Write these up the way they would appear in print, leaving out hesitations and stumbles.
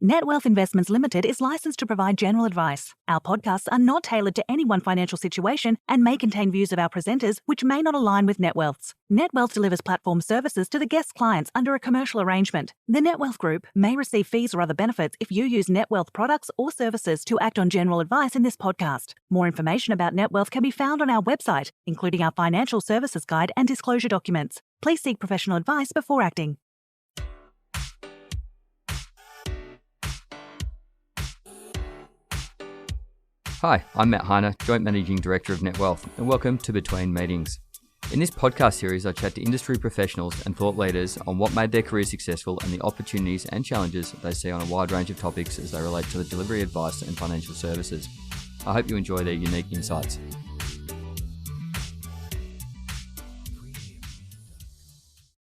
Net Wealth Investments Limited is licensed to provide general advice. Our podcasts are not tailored to any one financial situation and may contain views of our presenters which may not align with Net Wealth's. Net Wealth delivers platform services to the guest clients under a commercial arrangement. The Net Wealth Group may receive fees or other benefits if you use Net Wealth products or services to act on general advice in this podcast. More information about Net Wealth can be found on our website, including our financial services guide and disclosure documents. Please seek professional advice before acting. Hi, I'm Matt Heiner, Joint Managing Director of Net Wealth, and welcome to Between Meetings. In this podcast series, I chat to industry professionals and thought leaders on what made their careers successful and the opportunities and challenges they see on a wide range of topics as they relate to the delivery of advice and financial services. I hope you enjoy their unique insights.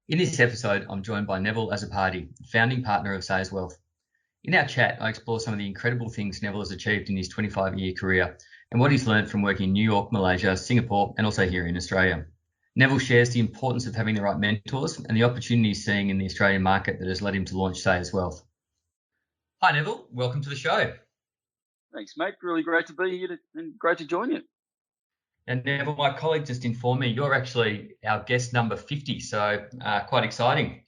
In this episode, I'm joined by Neville Azzopardi, founding partner of Sayers Wealth. In our chat, I explore some of the incredible things Neville has achieved in his 25-year career and what he's learned from working in New York, Malaysia, Singapore, and also here in Australia. Neville shares the importance of having the right mentors and the opportunities seeing in the Australian market that has led him to launch Sayers Wealth. Hi, Neville. Welcome to the show. Thanks, mate. Really great to be here and great to join you. And Neville, my colleague just informed me you're actually our guest number 50, so quite exciting.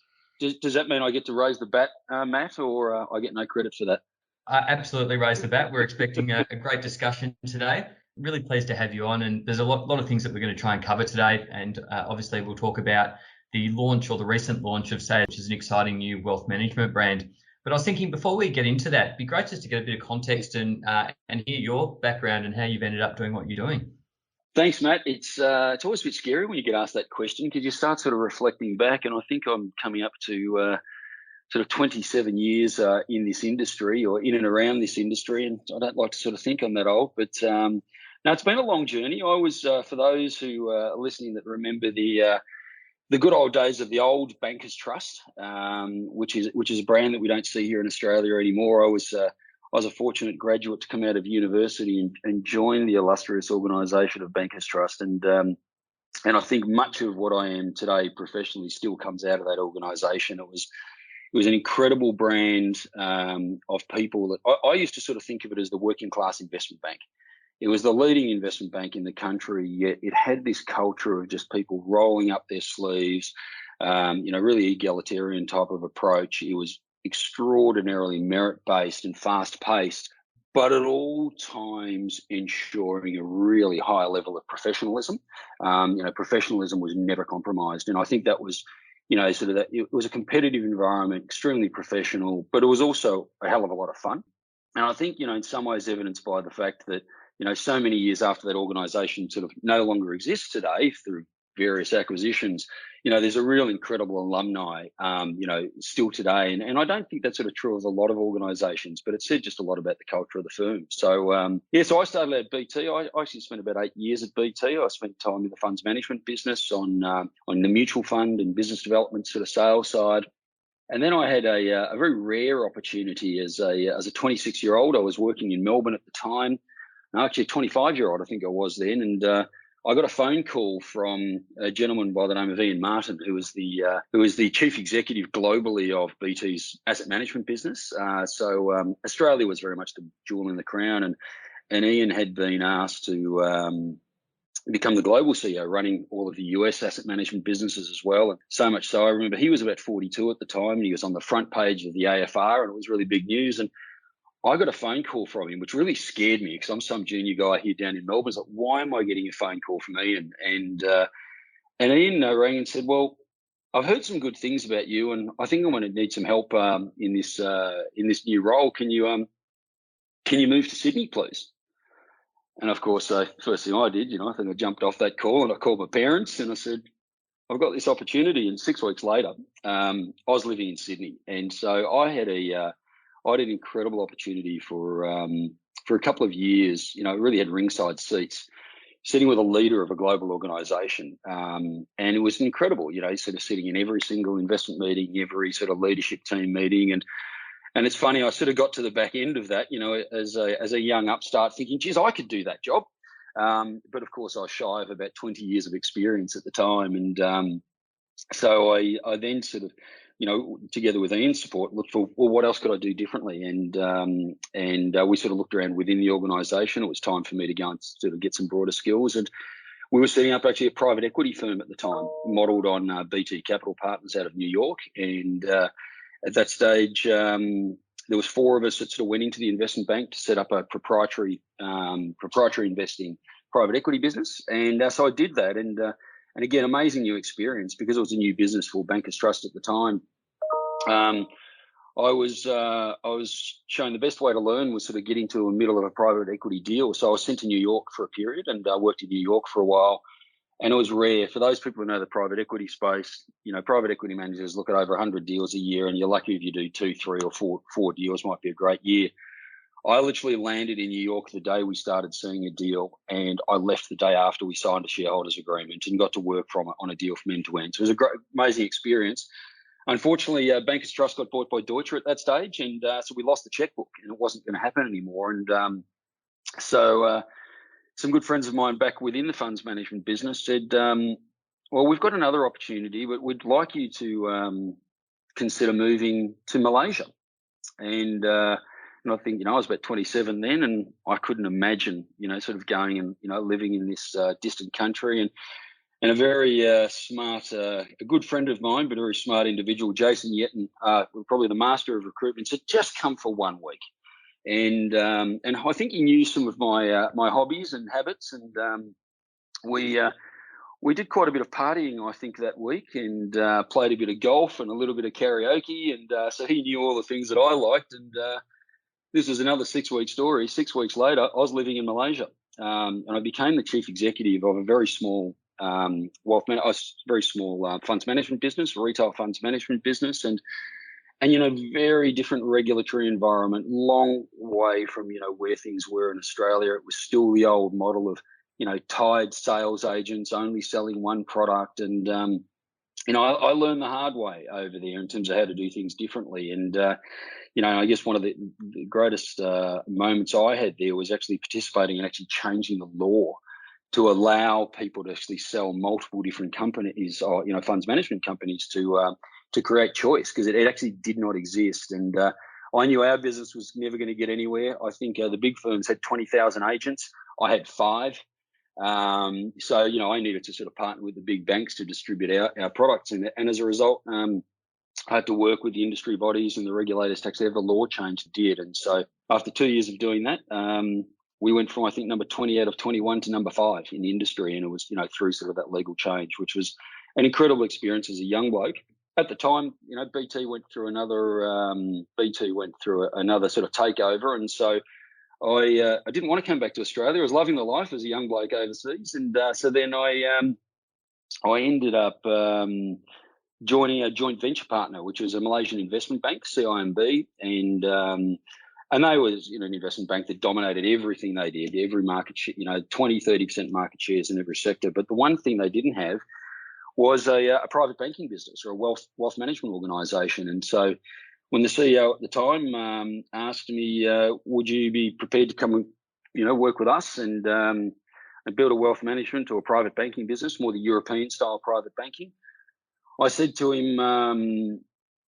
Does that mean I get to raise the bat, Matt, or I get no credit for that? Absolutely raise the bat. We're expecting a great discussion today. Really pleased to have you on, and there's a lot of things that we're going to try and cover today, and obviously we'll talk about the launch or the recent launch of Sayers, which is an exciting new wealth management brand. But I was thinking before we get into that, it'd be great just to get a bit of context and hear your background and how you've ended up doing what you're doing. Thanks, Matt. It's always a bit scary when you get asked that question because you start sort of reflecting back, and I think I'm coming up to sort of 27 years in this industry or in and around this industry, and I don't like to sort of think I'm that old, but no, it's been a long journey. I was, for those who are listening that remember the good old days of the old Bankers Trust, which is a brand that we don't see here in Australia anymore. I was a fortunate graduate to come out of university and join the illustrious organisation of Bankers Trust, and I think much of what I am today professionally still comes out of that organisation. It was an incredible brand of people that I used to sort of think of it as the working class investment bank. It was the leading investment bank in the country, yet it had this culture of just people rolling up their sleeves, really egalitarian type of approach. It was extraordinarily merit-based and fast-paced, but at all times ensuring a really high level of professionalism. Professionalism was never compromised, and I think that was, sort of that. It was a competitive environment, extremely professional, but it was also a hell of a lot of fun. And I think, in some ways evidenced by the fact that, so many years after that organisation sort of no longer exists today through various acquisitions, there's a real incredible alumni, still today. And I don't think that's sort of true of a lot of organisations, but it said just a lot about the culture of the firm. So, so I started at BT. I actually spent about 8 years at BT. I spent time in the funds management business on the mutual fund and business development sort of sales side. And then I had a very rare opportunity as a 26-year-old. I was working in Melbourne at the time. Actually, a 25-year-old, I think I was then. And I got a phone call from a gentleman by the name of Ian Martin, who was the chief executive globally of BT's asset management business. So Australia was very much the jewel in the crown, and Ian had been asked to become the global CEO, running all of the US asset management businesses as well. And so much so, I remember he was about 42 at the time, and he was on the front page of the AFR, and it was really big news. And I got a phone call from him, which really scared me because I'm some junior guy here down in Melbourne. It's like, why am I getting a phone call from Ian? And Ian rang and said, well, I've heard some good things about you, and I think I'm going to need some help in this new role. Can you move to Sydney, please? And of course, first thing I did, I think I jumped off that call and I called my parents and I said, I've got this opportunity. And 6 weeks later, I was living in Sydney, and so I had an incredible opportunity for a couple of years. I really had ringside seats, sitting with a leader of a global organisation, and it was incredible. Sort of sitting in every single investment meeting, every sort of leadership team meeting, and it's funny. I sort of got to the back end of that, as a young upstart, thinking, geez, I could do that job. But of course, I was shy of about 20 years of experience at the time, and so I then sort of together with Ian's support, looked for, well, what else could I do differently? And we sort of looked around within the organisation. It was time for me to go and sort of get some broader skills. And we were setting up actually a private equity firm at the time, modelled on BT Capital Partners out of New York. And at that stage, there was 4 of us that sort of went into the investment bank to set up a proprietary investing private equity business. And so I did that. And again, amazing new experience because it was a new business for Bankers Trust at the time. I was shown the best way to learn was sort of getting to the middle of a private equity deal. So I was sent to New York for a period and worked in New York for a while. And it was rare. For those people who know the private equity space, private equity managers look at over 100 deals a year, and you're lucky if you do 2, 3, or 4 deals. Might be a great year. I literally landed in New York the day we started seeing a deal, and I left the day after we signed a shareholders agreement and got to work on a deal from end to end. So it was a great, amazing experience. Unfortunately, Bankers Trust got bought by Deutsche at that stage, and so we lost the checkbook, and it wasn't going to happen anymore. And so some good friends of mine back within the funds management business said, well, we've got another opportunity, but we'd like you to consider moving to Malaysia. And I think, I was about 27 then, and I couldn't imagine, sort of going and, living in this distant country. And a very smart, a good friend of mine, but a very smart individual, Jason Yetten, probably the master of recruitment, said, just come for 1 week. And I think he knew some of my hobbies and habits, and we did quite a bit of partying, I think, that week, and played a bit of golf and a little bit of karaoke, and so he knew all the things that I liked. And this was another 6-week story. 6 weeks later, I was living in Malaysia, and I became the chief executive of a very small funds management business, retail funds management business, and very different regulatory environment, long way from, where things were in Australia. It was still the old model of, tied sales agents only selling one product. And, I learned the hard way over there in terms of how to do things differently. And, I guess one of the greatest moments I had there was actually participating in actually changing the law to allow people to actually sell multiple different companies or, funds management companies to create choice, because it actually did not exist. And I knew our business was never going to get anywhere. I think the big firms had 20,000 agents. I had 5. So, I needed to sort of partner with the big banks to distribute our products. And as a result, I had to work with the industry bodies and the regulators to actually have the law change did. And so after 2 years of doing that, we went from, I think, number 20 out of 21 to number 5 in the industry. And it was, through sort of that legal change, which was an incredible experience as a young bloke. At the time, BT went through another sort of takeover. And so I didn't want to come back to Australia. I was loving the life as a young bloke overseas. And so then I ended up joining a joint venture partner, which was a Malaysian investment bank, CIMB. And they was, an investment bank that dominated everything they did, every market share, 20, 30% market shares in every sector. But the one thing they didn't have was a private banking business or a wealth management organisation. And so when the CEO at the time asked me, would you be prepared to come and, work with us and build a wealth management or a private banking business, more the European style private banking? I said to him,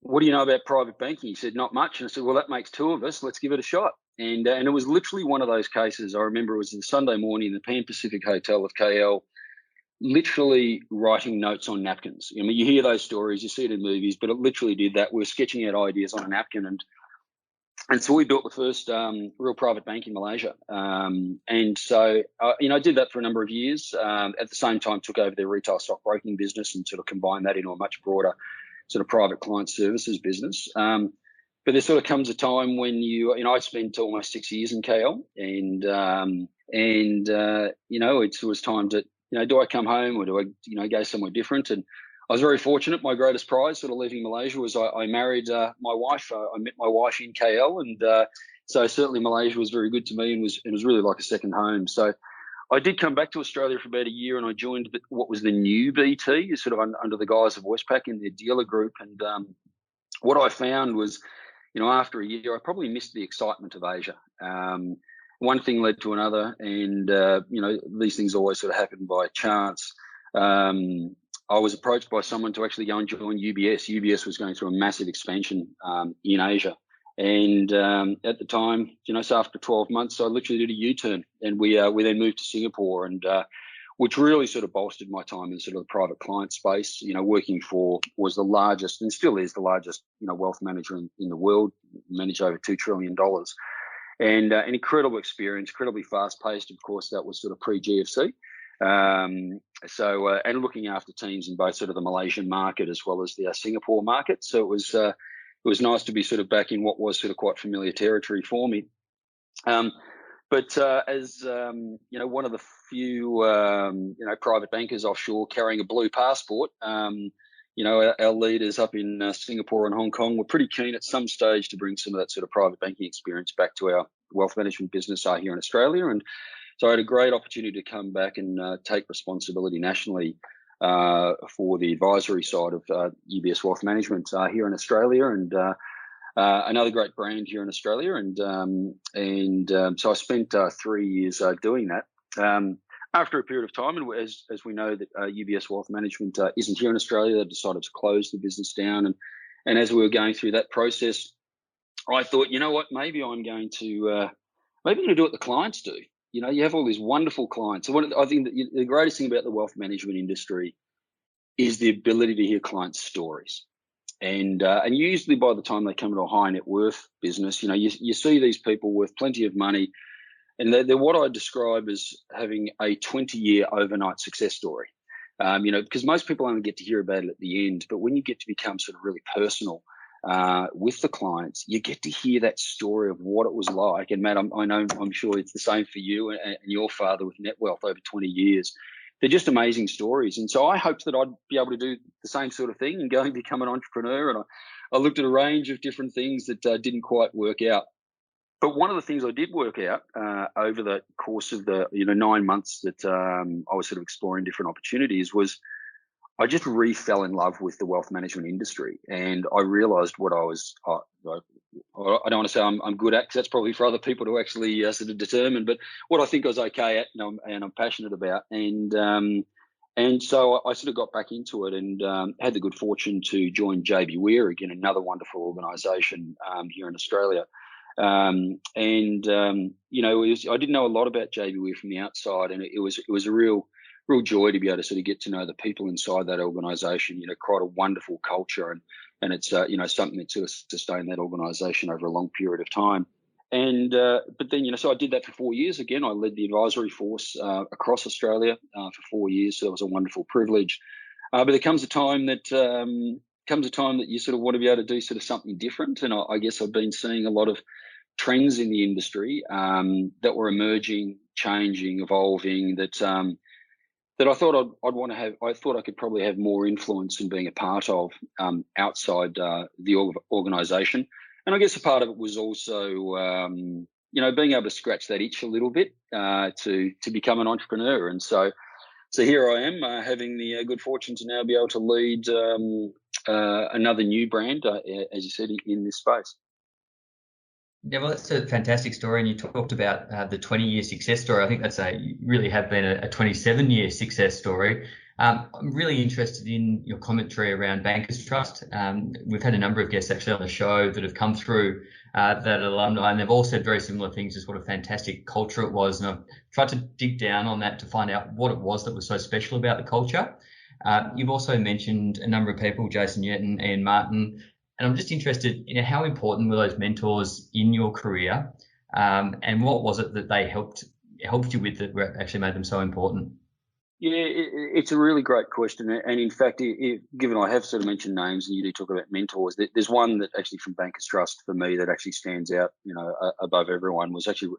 what do you know about private banking? He said, not much. And I said, well, that makes 2 of us. Let's give it a shot. And it was literally one of those cases. I remember it was a Sunday morning in the Pan Pacific Hotel of KL, literally writing notes on napkins. I mean, you hear those stories, you see it in movies, but it literally did that. We were sketching out ideas on a napkin. And so we built the first real private bank in Malaysia. And so, I did that for a number of years. At the same time, took over their retail stockbroking business and sort of combined that into a much broader sort of private client services business. But there sort of comes a time when I spent almost 6 years in KL, and it was time to, do I come home or do I, go somewhere different? And I was very fortunate. My greatest prize sort of leaving Malaysia was I married my wife. I met my wife in KL, and so certainly Malaysia was very good to me and was really like a second home. So I did come back to Australia for about a year, and I joined what was the new BT, sort of under the guise of Westpac in their dealer group. And what I found was, after a year, I probably missed the excitement of Asia. One thing led to another, and these things always sort of happen by chance. I was approached by someone to actually go and join UBS. UBS was going through a massive expansion in Asia. And at the time, so after 12 months, I literally did a U-turn, and we then moved to Singapore, and which really sort of bolstered my time in sort of the private client space. Working for was the largest, and still is the largest, wealth manager in the world, managed over $2 trillion. And an incredible experience, incredibly fast-paced. Of course, that was sort of pre-GFC. And looking after teams in both sort of the Malaysian market as well as the Singapore market. So it was nice to be sort of back in what was sort of quite familiar territory for me. But as one of the few private bankers offshore carrying a blue passport, our leaders up in Singapore and Hong Kong were pretty keen at some stage to bring some of that sort of private banking experience back to our wealth management business here in Australia. And so I had a great opportunity to come back and take responsibility nationally for the advisory side of UBS Wealth Management here in Australia, and another great brand here in Australia. And so I spent 3 years doing that. After a period of time, and as we know that UBS Wealth Management isn't here in Australia, they decided to close the business down. And as we were going through that process, I thought, what, maybe I'm going to do what the clients do. You have all these wonderful clients. So I think that the greatest thing about the wealth management industry is the ability to hear clients' stories. And usually by the time they come to a high net worth business, you see these people with plenty of money, and they're what I describe as having a 20-year overnight success story. Because most people only get to hear about it at the end, but when you get to become sort of really personal with the clients, you get to hear that story of what it was like. And Matt, I'm sure it's the same for you and your father with Net Wealth over 20 years. They're just amazing stories. And so I hoped that I'd be able to do the same sort of thing and go and become an entrepreneur. And I looked at a range of different things that didn't quite work out. But one of the things I did work out over the course of the 9 months that I was sort of exploring different opportunities was I just fell in love with the wealth management industry. And I realized what I don't want to say I'm good at, because that's probably for other people to actually sort of determine, but what I think I was okay at and I'm passionate about. And so I sort of got back into it and had the good fortune to join JB Weir, again, another wonderful organisation here in Australia. I didn't know a lot about JB Weir from the outside, and it was a real joy to be able to sort of get to know the people inside that organisation. Quite a wonderful culture, and it's something that sort of sustained that organisation over a long period of time. And but then so I did that for 4 years. Again, I led the advisory force across Australia for 4 years. So that was a wonderful privilege. But there comes a time that you sort of want to be able to do sort of something different. And I guess I've been seeing a lot of trends in the industry that were emerging, changing, evolving, that I thought I'd want to have. I thought I could probably have more influence in being a part of outside the organisation. And I guess a part of it was also, being able to scratch that itch a little bit to become an entrepreneur. And so here I am, having the good fortune to now be able to lead another new brand, as you said, in this space. Yeah, well, that's a fantastic story. And you talked about the 20-year success story. I think you really have been a 27-year success story. I'm really interested in your commentary around Bankers Trust. We've had a number of guests actually on the show that have come through that alumni, and they've all said very similar things as what a fantastic culture it was. And I've tried to dig down on that to find out what it was that was so special about the culture. You've also mentioned a number of people, Jason Yetton, Ian Martin, and I'm just interested in how important were those mentors in your career, and what was it that they helped you with that actually made them so important? Yeah, it's a really great question. And in fact, given I have sort of mentioned names and you do talk about mentors, there's one that actually from Bankers Trust for me that actually stands out, above everyone, was actually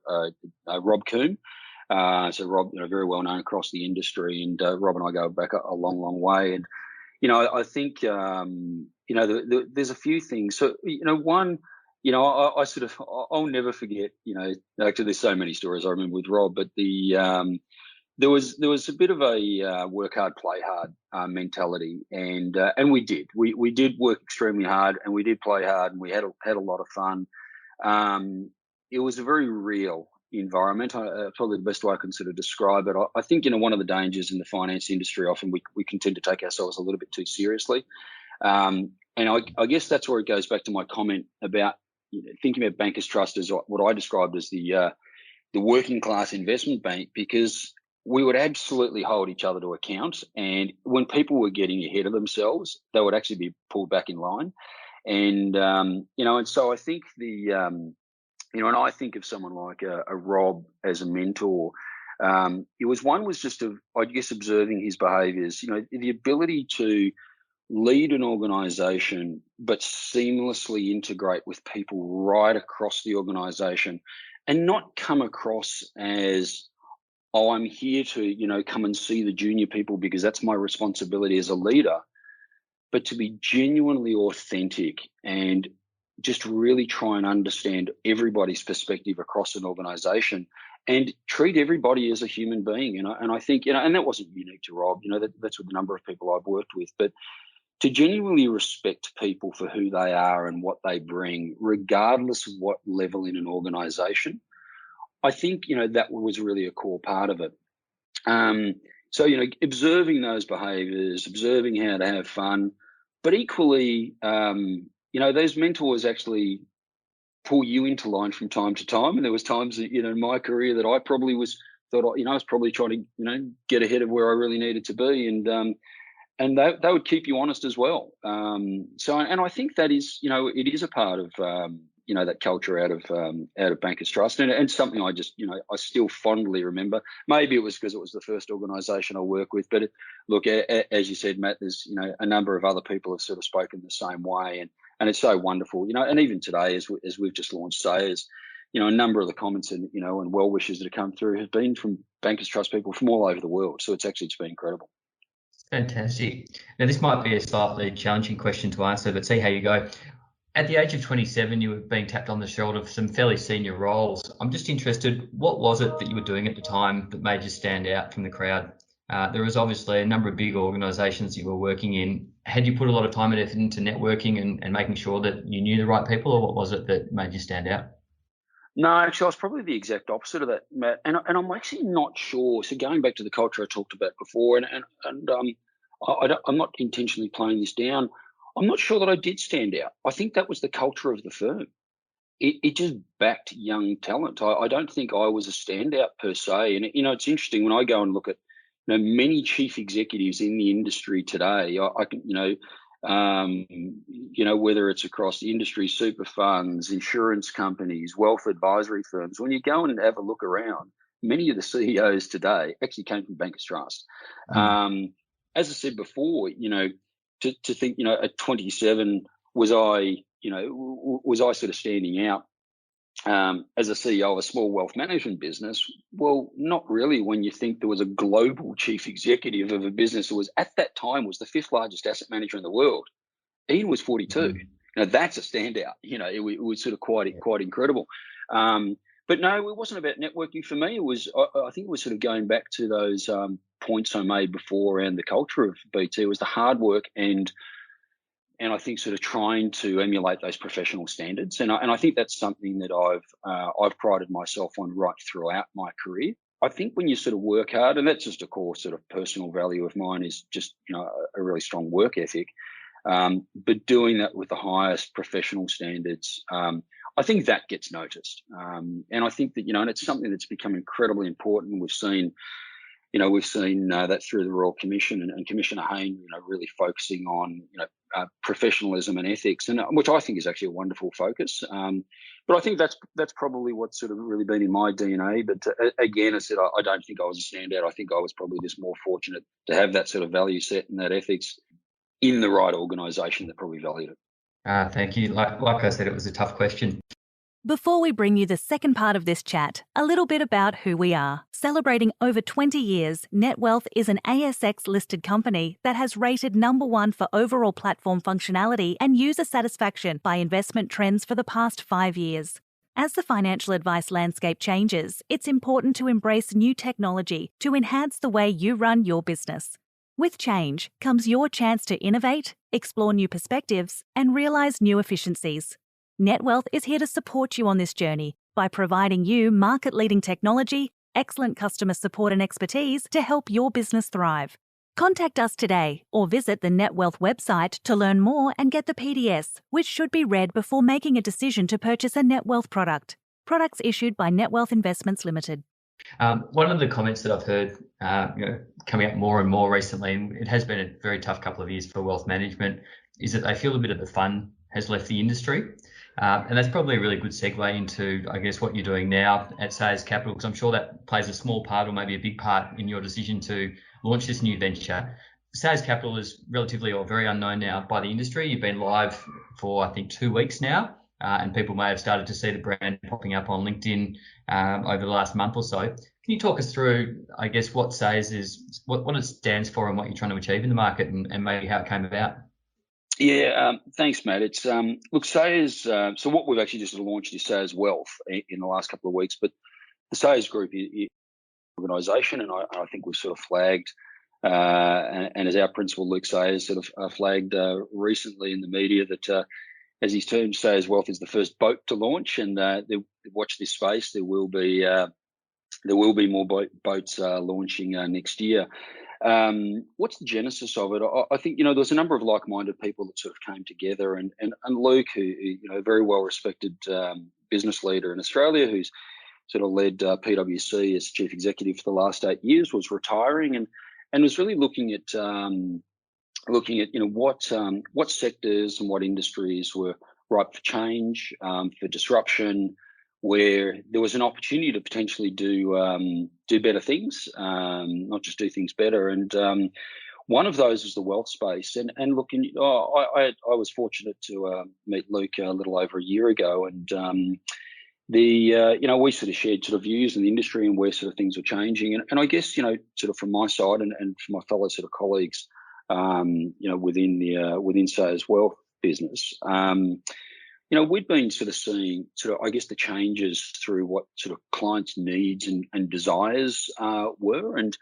Rob Coombe. So Rob, very well known across the industry, and Rob and I go back a long, long way. And, I think, there's a few things. So, one, I sort of, I'll never forget, actually there's so many stories I remember with Rob, but there was a bit of a work hard, play hard mentality, and we did work extremely hard, and we did play hard, and we had a lot of fun. It was very real, environment. Probably the best way I can sort of describe it. I think, one of the dangers in the finance industry, often we can tend to take ourselves a little bit too seriously. And I guess that's where it goes back to my comment about thinking about Bankers Trust as what I described as the working class investment bank, because we would absolutely hold each other to account. And when people were getting ahead of themselves, they would actually be pulled back in line. And, and so I think and I think of someone like a Rob as a mentor. It was just I guess, observing his behaviours, the ability to lead an organisation, but seamlessly integrate with people right across the organisation, and not come across as, oh, I'm here to, come and see the junior people because that's my responsibility as a leader, but to be genuinely authentic and just really try and understand everybody's perspective across an organisation and treat everybody as a human being. And I think, and that wasn't unique to Rob, that's with a number of people I've worked with, but to genuinely respect people for who they are and what they bring, regardless of what level in an organisation, I think, that was really a core part of it. So, observing those behaviours, observing how to have fun, but equally, those mentors actually pull you into line from time to time. And there was times that, in my career that I probably I was probably trying to, get ahead of where I really needed to be. And they would keep you honest as well. And I think that is, it is a part of, that culture out of Bankers Trust, and something I just, I still fondly remember. Maybe it was because it was the first organisation I work with, but look, as you said, Matt, there's, a number of other people have sort of spoken the same way, and it's so wonderful, and even today, as we've just launched Sayers, a number of the comments and, and well wishes that have come through have been from Bankers Trust people from all over the world. So it's been incredible. Fantastic. Now, this might be a slightly challenging question to answer, but see how you go. At the age of 27, you were being tapped on the shoulder for some fairly senior roles. I'm just interested, what was it that you were doing at the time that made you stand out from the crowd? There was obviously a number of big organisations you were working in. Had you put a lot of time and effort into networking and making sure that you knew the right people, or what was it that made you stand out? No, actually, I was probably the exact opposite of that, Matt. And I'm actually not sure. So going back to the culture I talked about before, I'm not intentionally playing this down. I'm not sure that I did stand out. I think that was the culture of the firm. It just backed young talent. I don't think I was a standout per se. And, it's interesting when I go and look at, many chief executives in the industry today, I can, whether it's across the industry, super funds, insurance companies, wealth advisory firms, when you go and have a look around, many of the CEOs today actually came from Bankers Trust. As I said before, to think, at 27, was I sort of standing out as a CEO of a small wealth management business? Well, not really, when you think there was a global chief executive of a business that was, at that time, was the 5th largest asset manager in the world. Ian was 42. Now, that's a standout. It was sort of quite incredible. But no, it wasn't about networking for me. It was, I think it was sort of going back to those points I made before around the culture of BT. It was the hard work and I think sort of trying to emulate those professional standards. And I think that's something that I've prided myself on right throughout my career. I think when you sort of work hard, and that's just a core sort of personal value of mine, is just, a really strong work ethic. But doing that with the highest professional standards, I think that gets noticed. And I think that, and it's something that's become incredibly important. We've seen that through the Royal Commission and Commissioner Hayne, really focusing on, professionalism and ethics, and which I think is actually a wonderful focus. But I think that's probably what's sort of really been in my DNA. But again, I said, I don't think I was a standout. I think I was probably just more fortunate to have that sort of value set and that ethics in the right organisation that probably valued it. Thank you. Like I said, it was a tough question. Before we bring you the second part of this chat, a little bit about who we are. Celebrating over 20 years, NetWealth is an ASX-listed company that has rated #1 for overall platform functionality and user satisfaction by Investment Trends for the past 5 years. As the financial advice landscape changes, it's important to embrace new technology to enhance the way you run your business. With change comes your chance to innovate, explore new perspectives, and realise new efficiencies. NetWealth is here to support you on this journey by providing you market-leading technology, excellent customer support and expertise to help your business thrive. Contact us today or visit the NetWealth website to learn more and get the PDS, which should be read before making a decision to purchase a NetWealth product. Products issued by NetWealth Investments Limited. One of the comments that I've heard coming up more and more recently, and it has been a very tough couple of years for wealth management, is that they feel a bit of the fun has left the industry. And that's probably a really good segue into, I guess, what you're doing now at Sayers Capital, because I'm sure that plays a small part or maybe a big part in your decision to launch this new venture. Sayers Capital is relatively or very unknown now by the industry. You've been live for, I think, 2 weeks now, and people may have started to see the brand popping up on LinkedIn over the last month or so. Can you talk us through, I guess, what Sayers is, what it stands for and what you're trying to achieve in the market and maybe how it came about? Yeah, thanks, Matt. It's look, Sayers. So what we've actually just launched is Sayers Wealth in the last couple of weeks, but the Sayers Group is an organisation, and I think we've sort of flagged, and as our principal Luke Sayers sort of flagged recently in the media that, as he's termed, Sayers Wealth is the first boat to launch, and watch this space. There will be more boats launching next year. What's the genesis of it? I think, there's a number of like-minded people that sort of came together, and Luke, who, a very well-respected business leader in Australia, who's sort of led PwC as chief executive for the last 8 years, was retiring and was really looking at what sectors and what industries were ripe for change, for disruption, where there was an opportunity to potentially do better things, not just do things better. And one of those was the wealth space. And look, I was fortunate to meet Luke a little over a year ago, and we sort of shared sort of views in the industry and where sort of things were changing. And I guess, sort of from my side and from my fellow sort of colleagues, within Sayers Wealth business, we'd been sort of seeing I guess the changes through what sort of clients' needs and desires were. And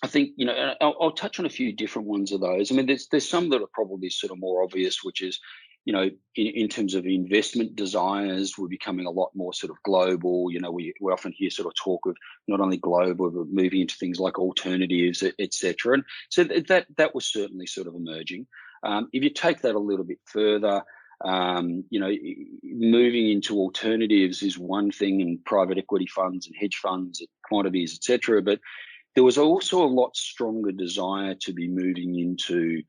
I think, I'll touch on a few different ones of those. I mean, there's some that are probably sort of more obvious, which is, in terms of investment desires, we're becoming a lot more sort of global. We often hear sort of talk of not only global, but moving into things like alternatives, et cetera. And so that was certainly sort of emerging. If you take that a little bit further, moving into alternatives is one thing, in private equity funds and hedge funds, commodities, et cetera. But there was also a lot stronger desire to be moving into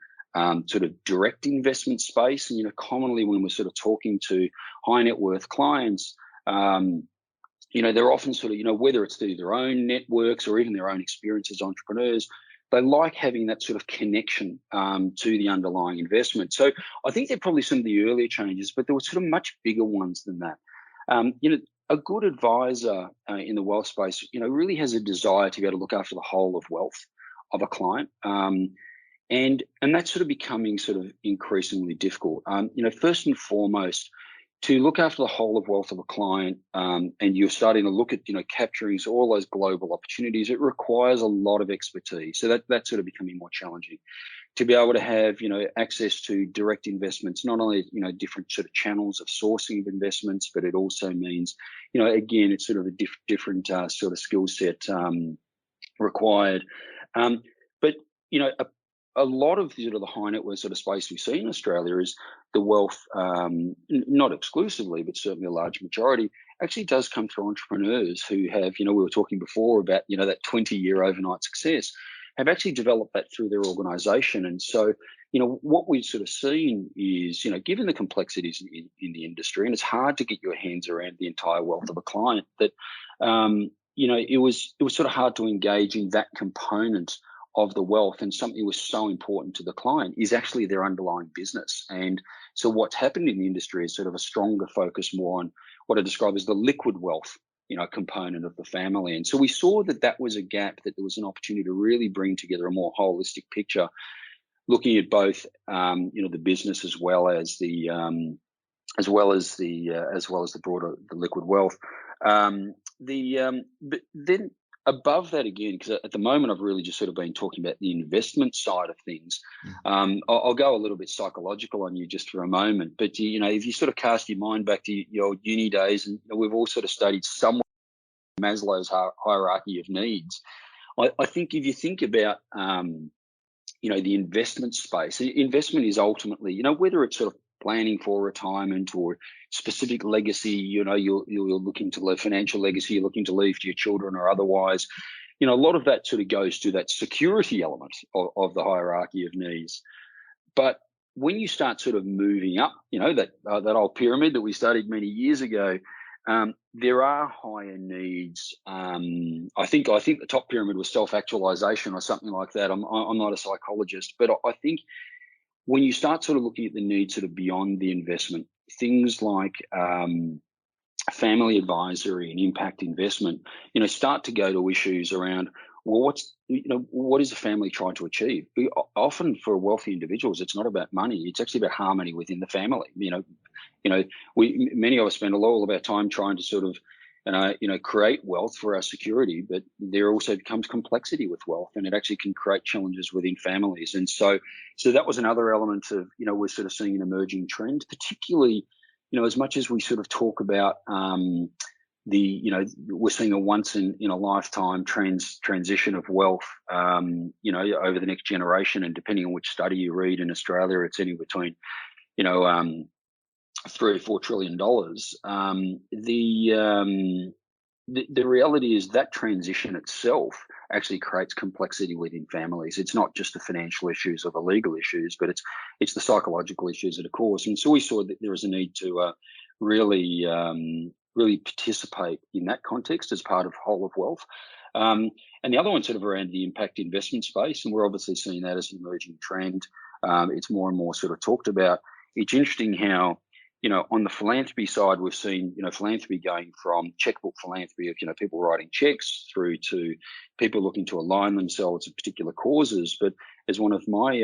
sort of direct investment space. And, commonly when we're sort of talking to high net worth clients, they're often sort of, whether it's through their own networks or even their own experience as entrepreneurs, they like having that sort of connection to the underlying investment. So I think they're probably some of the earlier changes, but there were sort of much bigger ones than that. A good advisor in the wealth space, really has a desire to be able to look after the whole of wealth of a client. And that's sort of becoming sort of increasingly difficult. First and foremost, to look after the whole of wealth of a client, and you're starting to look at, capturing all those global opportunities, it requires a lot of expertise. So that's sort of becoming more challenging. To be able to have, access to direct investments, not only, different sort of channels of sourcing of investments, but it also means, again, it's sort of a different sort of skill set required. But, a lot of sort of the high net worth sort of space we see in Australia is the wealth, not exclusively, but certainly a large majority, actually does come through entrepreneurs who have, we were talking before about, that 20-year overnight success, have actually developed that through their organisation. And so, what we've sort of seen is, given the complexities in the industry, and it's hard to get your hands around the entire wealth of a client, that, it was sort of hard to engage in that component of the wealth, and something was so important to the client is actually their underlying business. And so what's happened in the industry is sort of a stronger focus more on what I describe as the liquid wealth, component of the family. And so we saw that was a gap, that there was an opportunity to really bring together a more holistic picture, looking at both, the business as well as the broader, the liquid wealth. But then above that again, because at the moment I've really just sort of been talking about the investment side of things. I'll go a little bit psychological on you just for a moment. But if you sort of cast your mind back to your uni days, and we've all sort of studied somewhat Maslow's hierarchy of needs. I think if you think about the investment space, investment is ultimately, whether it's sort of planning for retirement or specific legacy, you're looking to leave financial legacy, you're looking to leave to your children or otherwise, a lot of that sort of goes to that security element of the hierarchy of needs. But when you start sort of moving up, that old pyramid that we studied many years ago, there are higher needs. I think the top pyramid was self-actualization or something like that. I'm not a psychologist, but I think when you start sort of looking at the needs sort of beyond the investment, things like family advisory and impact investment, start to go to issues around, well, what is a family trying to achieve? Often for wealthy individuals, it's not about money. It's actually about harmony within the family. Many of us spend all of our time trying to sort of, create wealth for our security, but there also becomes complexity with wealth, and it actually can create challenges within families. And so that was another element of, we're sort of seeing an emerging trend, particularly, as much as we sort of talk about we're seeing a once in a lifetime transition of wealth, over the next generation, and depending on which study you read in Australia, it's anywhere between, $3 or $4 trillion. The reality is that transition itself actually creates complexity within families. It's not just the financial issues or the legal issues, but it's the psychological issues that are caused. And so we saw that there was a need to really participate in that context as part of whole of wealth. And the other one sort of around the impact investment space, and we're obviously seeing that as an emerging trend. It's more and more sort of talked about. It's interesting how, on the philanthropy side, we've seen, philanthropy going from checkbook philanthropy of, people writing checks through to people looking to align themselves with particular causes. But as one of my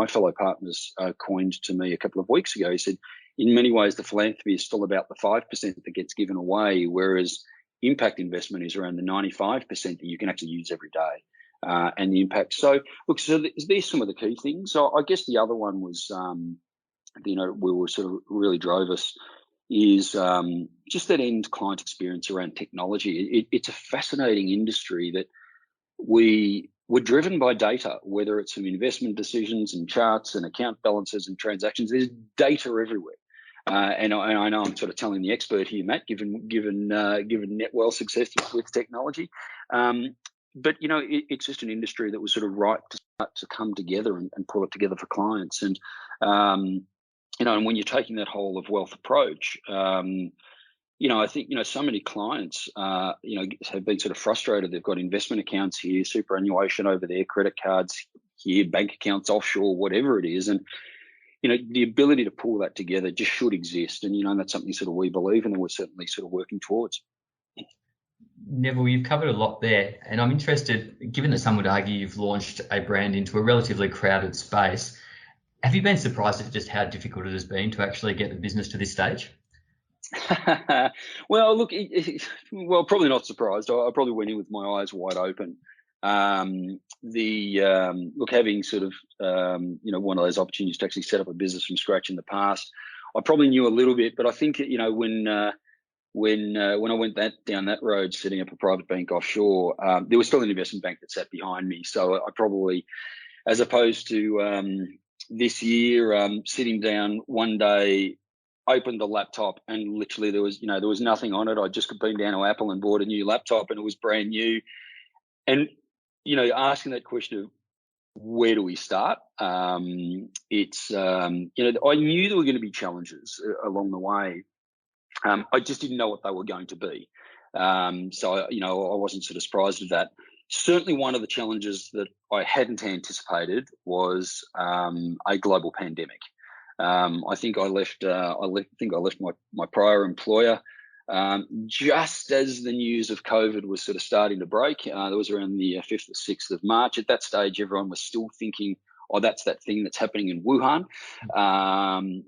fellow partners coined to me a couple of weeks ago, he said, in many ways, the philanthropy is still about the 5% that gets given away, whereas impact investment is around the 95% that you can actually use every day. And the impact. So, look, there's some of the key things. So I guess the other one was, we were sort of really drove us is just that end client experience around technology. It's a fascinating industry that we're driven by data, whether it's from investment decisions and charts and account balances and transactions. There's data everywhere. And I know I'm sort of telling the expert here, Matt, given Netwell success with technology. But, it's just an industry that was sort of ripe to start to come together and pull it together for clients. And, and when you're taking that whole of wealth approach, I think, so many clients, have been sort of frustrated. They've got investment accounts here, superannuation over there, credit cards here, bank accounts offshore, whatever it is. And, the ability to pull that together just should exist. And, that's something sort of we believe in and we're certainly sort of working towards. Neville, you've covered a lot there, and I'm interested, given that some would argue you've launched a brand into a relatively crowded space, have you been surprised at just how difficult it has been to actually get the business to this stage? Well, look, probably not surprised. I probably went in with my eyes wide open. Having sort of, one of those opportunities to actually set up a business from scratch in the past, I probably knew a little bit, but I think, when I went down that road, setting up a private bank offshore, there was still an investment bank that sat behind me. So I probably, as opposed to this year, sitting down one day, opened the laptop and literally there was nothing on it. I'd just been down to Apple and bought a new laptop and it was brand new. And, asking that question of where do we start? I knew there were going to be challenges along the way. I just didn't know what they were going to be. So I wasn't sort of surprised at that. Certainly one of the challenges that I hadn't anticipated was a global pandemic. I think I left my prior employer just as the news of COVID was sort of starting to break. That was around the 5th or 6th of March. At that stage, everyone was still thinking oh, that's that thing that's happening in Wuhan. And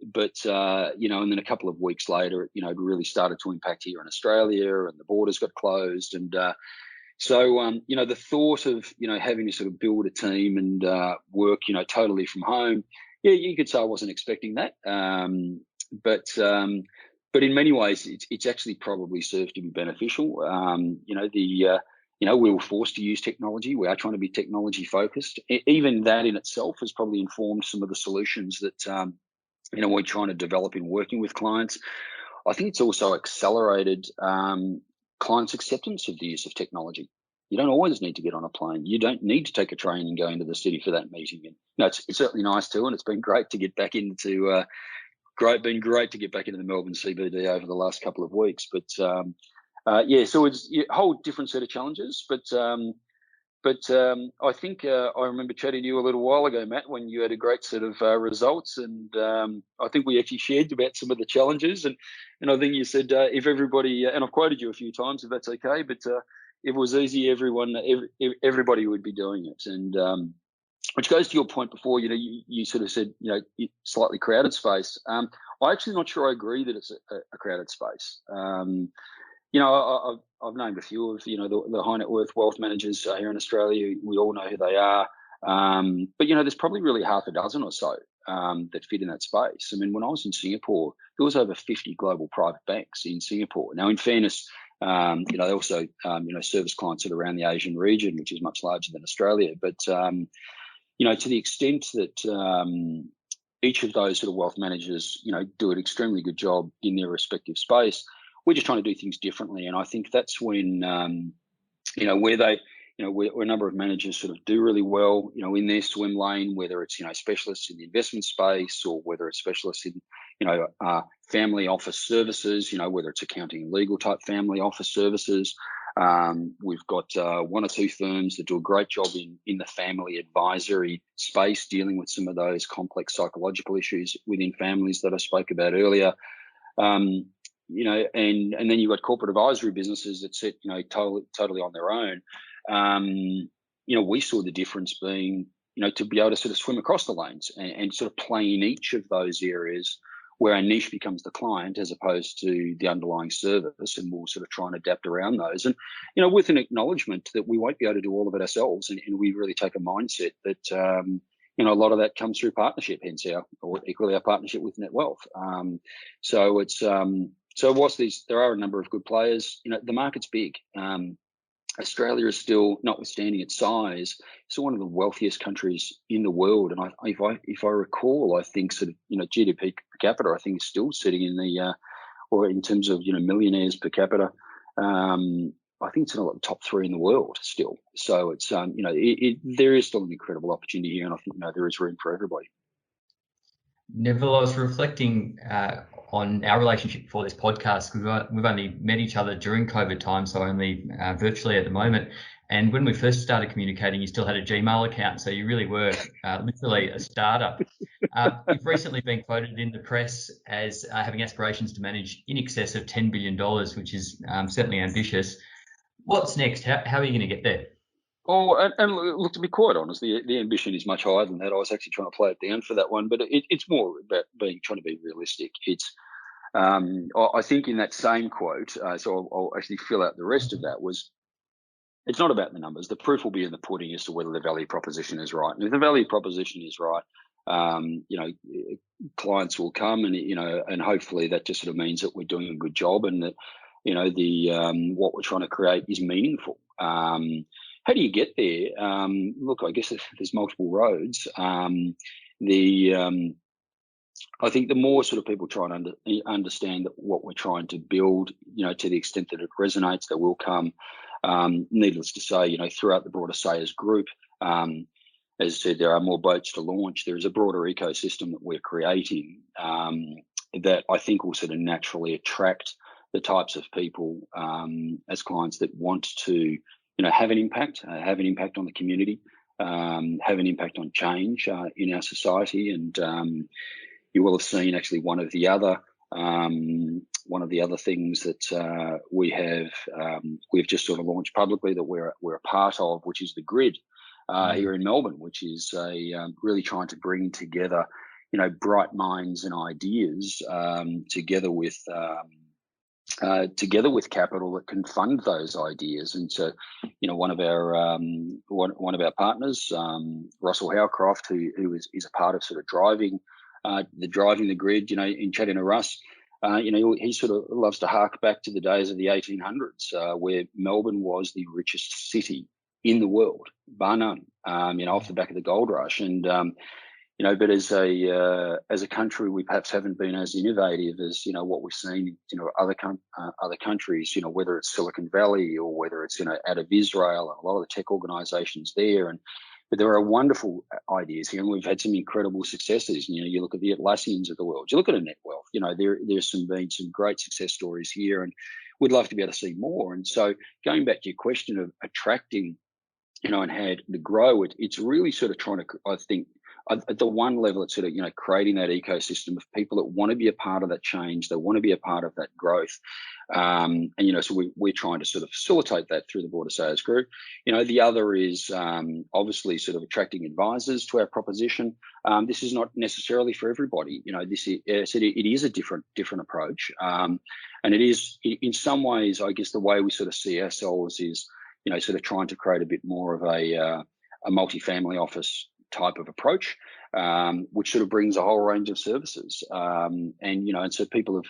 then a couple of weeks later, it really started to impact here in Australia, and the borders got closed. And the thought of, having to sort of build a team and work, totally from home, yeah, you could say I wasn't expecting that. But in many ways, it's actually probably served to be beneficial. We were forced to use technology. We are trying to be technology focused. Even that in itself has probably informed some of the solutions that, we're trying to develop in working with clients. I think it's also accelerated clients' acceptance of the use of technology. You don't always need to get on a plane. You don't need to take a train and go into the city for that meeting. And it's certainly nice too, and it's been great to get back into been great to get back into the Melbourne CBD over the last couple of weeks. But so it's a whole different set of challenges. But I think I remember chatting to you a little while ago, Matt, when you had a great set of results, and I think we actually shared about some of the challenges. And I think you said if everybody, and I've quoted you a few times, if that's okay, but if it was easy, everybody would be doing it. And which goes to your point before, you sort of said, slightly crowded space. I'm actually not sure I agree that it's a crowded space. I've named a few of, the high net worth wealth managers here in Australia. We all know who they are. But there's probably really half a dozen or so that fit in that space. I mean, when I was in Singapore, there was over 50 global private banks in Singapore. Now, in fairness, they also, service clients that are around the Asian region, which is much larger than Australia. But, to the extent that each of those sort of wealth managers, do an extremely good job in their respective space, we're just trying to do things differently. And I think that's when, where a number of managers sort of do really well, in their swim lane, whether it's, specialists in the investment space, or whether it's specialists in, family office services, whether it's accounting and legal type family office services. We've got one or two firms that do a great job in the family advisory space, dealing with some of those complex psychological issues within families that I spoke about earlier. And then you've got corporate advisory businesses that sit, totally on their own. We saw the difference being, to be able to sort of swim across the lanes and sort of play in each of those areas where our niche becomes the client as opposed to the underlying service, and we'll sort of try and adapt around those. And, with an acknowledgement that we won't be able to do all of it ourselves, and we really take a mindset that, a lot of that comes through partnership, hence our partnership with Net Wealth. So whilst there are a number of good players, the market's big. Australia is still, notwithstanding its size, still one of the wealthiest countries in the world. And if I recall, I think sort of, GDP per capita, I think is still sitting in the, or in terms of, millionaires per capita, I think it's in the top 3 in the world still. So it's, there is still an incredible opportunity here, and I think, there is room for everybody. Neville, I was reflecting on our relationship before this podcast. We've only met each other during COVID time, so only virtually at the moment. And when we first started communicating, you still had a Gmail account, so you really were literally a startup. You've recently been quoted in the press as having aspirations to manage in excess of $10 billion, which is certainly ambitious. What's next? How are you going to get there? Oh, and look, to be quite honest, the ambition is much higher than that. I was actually trying to play it down for that one, but it's more about trying to be realistic. It's, I think in that same quote, so I'll actually fill out the rest of that, was it's not about the numbers. The proof will be in the pudding as to whether the value proposition is right. And if the value proposition is right, clients will come, and hopefully that just sort of means that we're doing a good job, and that, what we're trying to create is meaningful. How do you get there? Look, I guess there's multiple roads. I think the more sort of people try and understand that what we're trying to build, to the extent that it resonates, that will come. Needless to say, throughout the broader Sayers group, as I said, there are more boats to launch. There is a broader ecosystem that we're creating that I think will sort of naturally attract the types of people as clients that want to, have an impact on the community, have an impact on change in our society. And you will have seen actually one of the other things that we've just sort of launched publicly that we're a part of, which is the grid. here in Melbourne, which is really trying to bring together, bright minds and ideas together with capital that can fund those ideas. And so, one of our partners, Russell Howcroft, who is a part of sort of driving the grid, in chatting to Russ, he sort of loves to hark back to the days of the 1800s, where Melbourne was the richest city in the world, bar none, off the back of the gold rush. And, but as a country, we perhaps haven't been as innovative as, what we've seen, other countries, whether it's Silicon Valley or whether it's, out of Israel, and a lot of the tech organizations there. But there are wonderful ideas here, and we've had some incredible successes. You look at the Atlassians of the world, you look at a NetWealth, there's been some great success stories here, and we'd love to be able to see more. And so going back to your question of attracting, and how to grow it, it's really sort of trying to, I think, at the one level, it's sort of, creating that ecosystem of people that want to be a part of that change, they want to be a part of that growth. And, so we're trying to sort of facilitate that through the Broader Sales Group. The other is obviously sort of attracting advisors to our proposition. This is not necessarily for everybody. It is a different approach. And it is, in some ways, I guess the way we sort of see ourselves is, sort of trying to create a bit more of a multi-family office type of approach, which sort of brings a whole range of services. And so people have,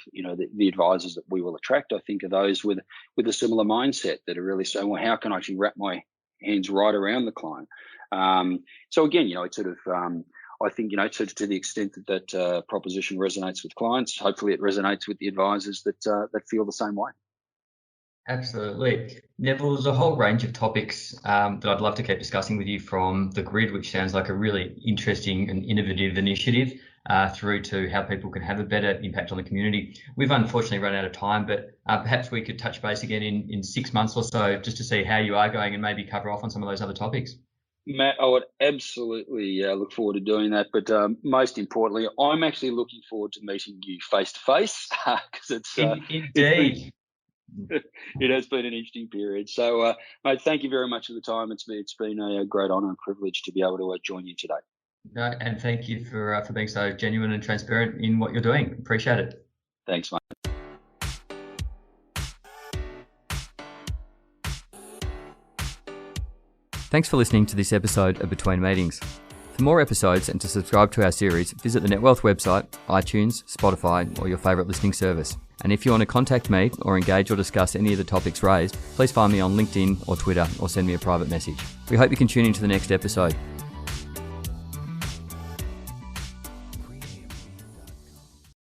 the advisors that we will attract, I think, are those with a similar mindset that are really saying, well, how can I actually wrap my hands right around the client? So again, it's sort of, I think, to the extent that proposition resonates with clients, hopefully it resonates with the advisors that feel the same way. Absolutely. Neville, there's a whole range of topics that I'd love to keep discussing with you, from the grid, which sounds like a really interesting and innovative initiative, through to how people can have a better impact on the community. We've unfortunately run out of time, but perhaps we could touch base again in 6 months or so, just to see how you are going and maybe cover off on some of those other topics. Matt, I would absolutely look forward to doing that. But most importantly, I'm actually looking forward to meeting you face to face, because it's indeed. It has been an interesting period. So, mate, thank you very much for the time. It's been a great honour and privilege to be able to join you today. No, and thank you for being so genuine and transparent in what you're doing. Appreciate it. Thanks, mate. Thanks for listening to this episode of Between Meetings. For more episodes and to subscribe to our series, visit the NetWealth website, iTunes, Spotify, or your favourite listening service. And if you want to contact me or engage or discuss any of the topics raised, please find me on LinkedIn or Twitter, or send me a private message. We hope you can tune into the next episode.